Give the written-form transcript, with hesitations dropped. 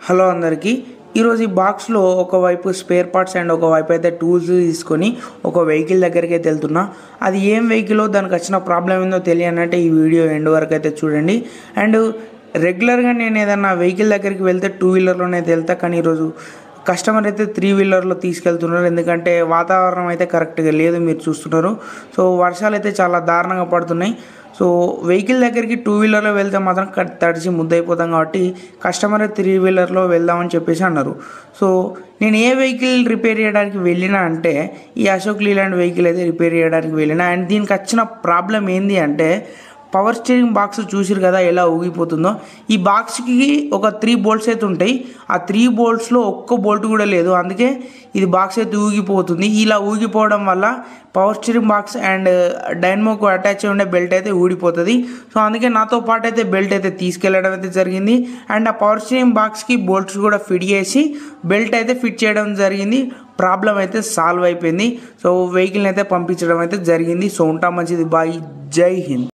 Hello అందరికీ ఈరోజు ఈ బాక్స్లో ఒకవైపు స్పేర్ పార్ట్స్ అండ్ ఒకవైపు అయితే టూల్స్ తీసుకొని ఒక వెహికల్ దగ్గరికి అయితే వెళ్తున్నా. అది ఏం వెహికల్లో దానికి వచ్చిన ప్రాబ్లం ఏందో తెలియాలంటే ఈ వీడియో ఎండ్ వరకు అయితే చూడండి. అండ్ రెగ్యులర్గా నేను ఏదన్నా వెహికల్ దగ్గరికి వెళ్తే 2 వీలర్లోనే అయితే వెళ్తా, కానీ ఈరోజు కస్టమర్ అయితే 3 వీలర్లో తీసుకెళ్తున్నారు. ఎందుకంటే వాతావరణం అయితే కరెక్ట్గా లేదు, మీరు చూస్తున్నారు. సో వర్షాలు అయితే చాలా దారుణంగా పడుతున్నాయి. సో వెహికల్ దగ్గరికి 2 వీలర్లో వెళ్తే మాత్రం తడిచి ముద్దయిపోతాం కాబట్టి కస్టమర్ 3 వీలర్లో వెళ్దామని చెప్పేసి అన్నారు. సో నేను ఏ వెహికల్ రిపేర్ చేయడానికి వెళ్ళినా అంటే ఈ అశోక్ లీలాండ్ వెహికల్ అయితే రిపేర్ చేయడానికి వెళ్ళినా. అండ్ దీనికి వచ్చిన ప్రాబ్లం ఏంది అంటే పవర్ స్టీరింగ్ బాక్స్ చూసిరు కదా ఎలా ఊగిపోతుందో. ఈ బాక్స్కి ఒక 3 బోల్ట్స్ అయితే ఉంటాయి. ఆ 3 బోల్ట్స్లో ఒక్క బోల్ట్ కూడా లేదు, అందుకే ఇది బాక్స్ అయితే ఊగిపోతుంది. ఇలా ఊగిపోవడం వల్ల పవర్ స్టీరింగ్ బాక్స్ అండ్ డైనమోకు అటాచ్ ఉండే బెల్ట్ అయితే ఊడిపోతుంది. సో అందుకే నాతో పాటు అయితే బెల్ట్ అయితే తీసుకెళ్ళడం అయితే జరిగింది. అండ్ ఆ పవర్ స్టీరింగ్ బాక్స్కి బోల్ట్స్ కూడా ఫిట్ చేసి బెల్ట్ అయితే ఫిట్ చేయడం జరిగింది. ప్రాబ్లం అయితే సాల్వ్ అయిపోయింది. సో వెహికల్ని అయితే పంపించడం అయితే జరిగింది. సో ఉంటా మంచిది, బాయ్, జై హింద్.